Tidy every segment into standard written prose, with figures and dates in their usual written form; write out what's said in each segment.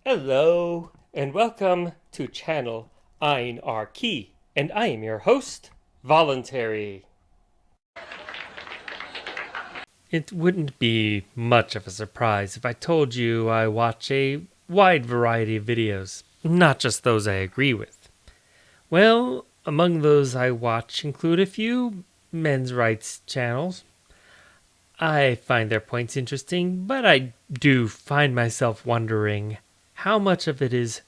Hello, and welcome to channel Ein Key, and I am your host, Voluntary. It wouldn't be much of a surprise if I told you I watch a wide variety of videos, not just those I agree with. Well, among those I watch include a few men's rights channels. I find their points interesting, but I do find myself wondering how much of it is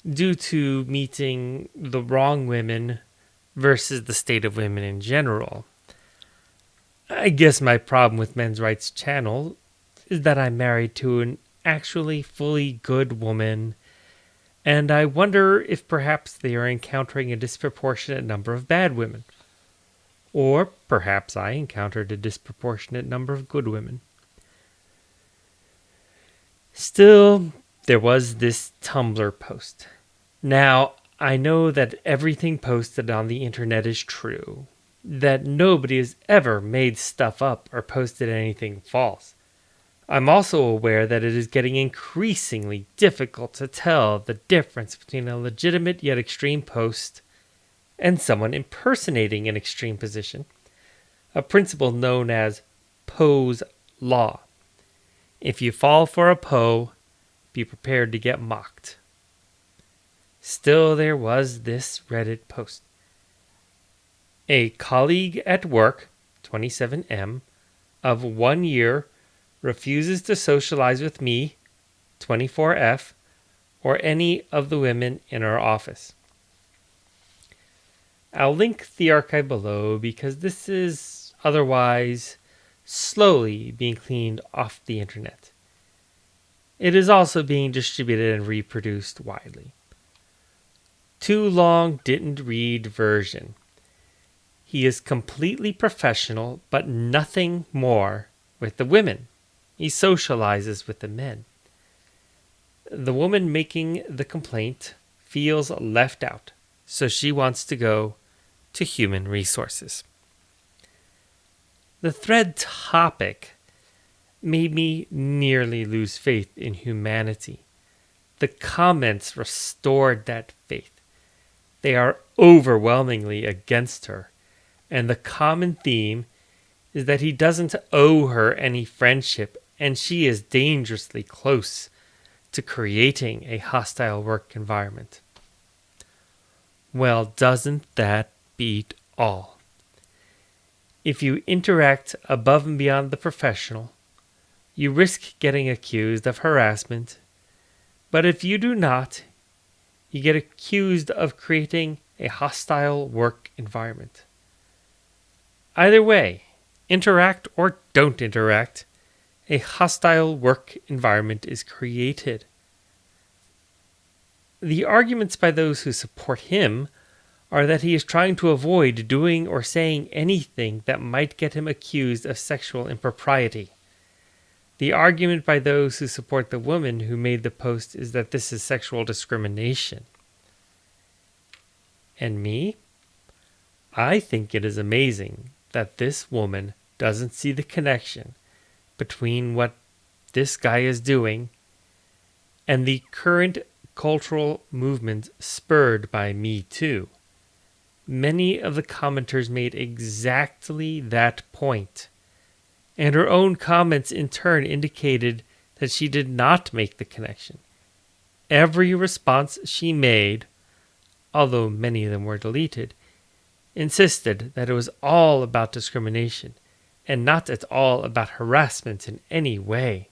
due to meeting the wrong women versus the state of women in general. I guess my problem with Men's Rights Channel is that I'm married to an actually fully good woman, and I wonder if perhaps they are encountering a disproportionate number of bad women. Or perhaps I encountered a disproportionate number of good women. Still, there was this Tumblr post. Now, I know that everything posted on the internet is true, that nobody has ever made stuff up or posted anything false. I'm also aware that it is getting increasingly difficult to tell the difference between a legitimate yet extreme post and someone impersonating an extreme position, a principle known as Poe's Law. If you fall for a Poe, be prepared to get mocked. Still, there was this Reddit post. A colleague at work, 27M, of 1 year, refuses to socialize with me, 24F, or any of the women in our office. I'll link the archive below because this is otherwise slowly being cleaned off the internet. It is also being distributed and reproduced widely. Too long didn't read version. He is completely professional, but nothing more with the women. He socializes with the men. The woman making the complaint feels left out, so she wants to go to human resources. The thread topic made me nearly lose faith in humanity. The comments restored that faith. They are overwhelmingly against her, and the common theme is that he doesn't owe her any friendship, and she is dangerously close to creating a hostile work environment. Well, doesn't that beat all? If you interact above and beyond the professional, you risk getting accused of harassment, but if you do not, you get accused of creating a hostile work environment. Either way, interact or don't interact, a hostile work environment is created. The arguments by those who support him are that he is trying to avoid doing or saying anything that might get him accused of sexual impropriety. The argument by those who support the woman who made the post is that this is sexual discrimination. And me? I think it is amazing that this woman doesn't see the connection between what this guy is doing and the current cultural movement spurred by Me Too. Many of the commenters made exactly that point, and her own comments in turn indicated that she did not make the connection. Every response she made, although many of them were deleted, insisted that it was all about discrimination and not at all about harassment in any way.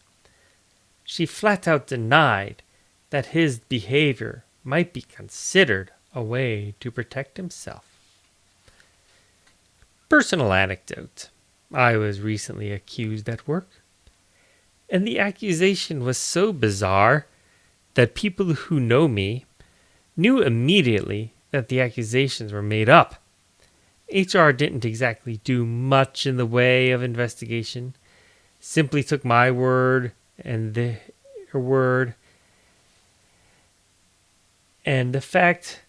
She flat out denied that his behavior might be considered a way to protect himself. Personal anecdote. I was recently accused at work, and the accusation was so bizarre that people who know me knew immediately that the accusations were made up. HR didn't exactly do much in the way of investigation, simply took my word and their word, and the fact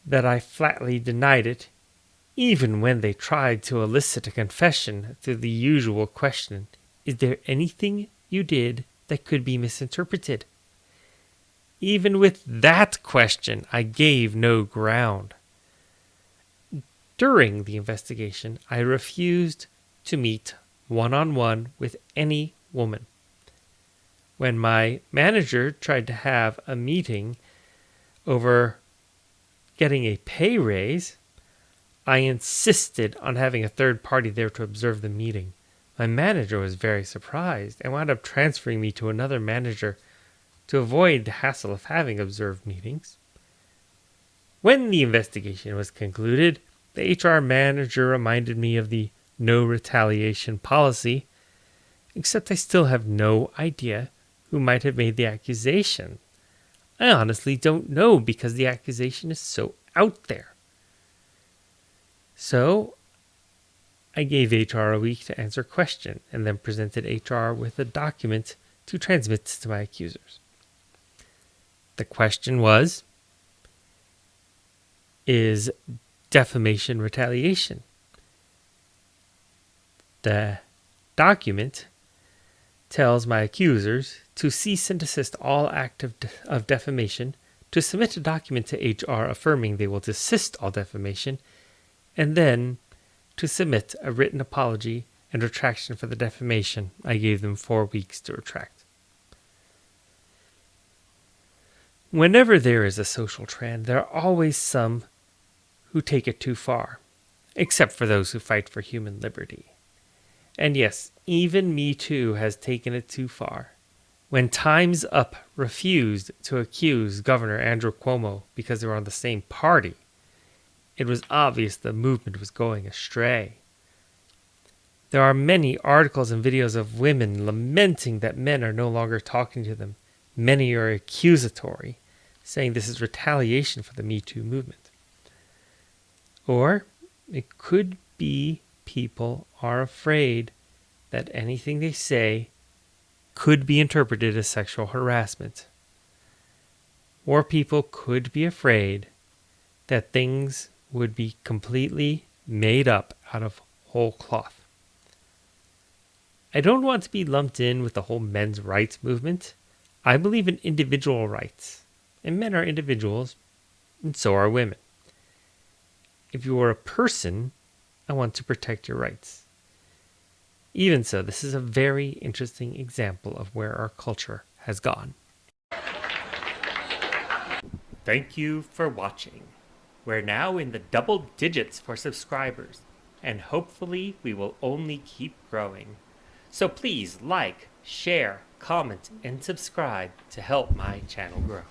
that I flatly denied it, even when they tried to elicit a confession through the usual question, is there anything you did that could be misinterpreted? Even with that question, I gave no ground. During the investigation, I refused to meet one-on-one with any woman. When my manager tried to have a meeting over getting a pay raise, I insisted on having a third party there to observe the meeting. My manager was very surprised and wound up transferring me to another manager to avoid the hassle of having observed meetings. When the investigation was concluded, the HR manager reminded me of the no retaliation policy, except I still have no idea who might have made the accusation. I honestly don't know because the accusation is so out there. So I gave HR a week to answer a question and then presented HR with a document to transmit to my accusers. The question was, is defamation retaliation? The document tells my accusers to cease and desist all act of defamation, to submit a document to HR affirming they will desist all defamation, and then to submit a written apology and retraction for the defamation. I gave them 4 weeks to retract. Whenever there is a social trend, there are always some who take it too far, except for those who fight for human liberty. And yes, even MeToo has taken it too far. When Time's Up refused to accuse Governor Andrew Cuomo because they were on the same party, it was obvious the movement was going astray. There are many articles and videos of women lamenting that men are no longer talking to them. Many are accusatory, saying this is retaliation for the Me Too movement. Or it could be people are afraid that anything they say could be interpreted as sexual harassment. Or people could be afraid that things would be completely made up out of whole cloth. I don't want to be lumped in with the whole men's rights movement. I believe in individual rights, and men are individuals, and so are women. If you are a person, I want to protect your rights. Even so, this is a very interesting example of where our culture has gone. Thank you for watching. We're now in the double digits for subscribers, and hopefully we will only keep growing. So please like, share, comment, and subscribe to help my channel grow.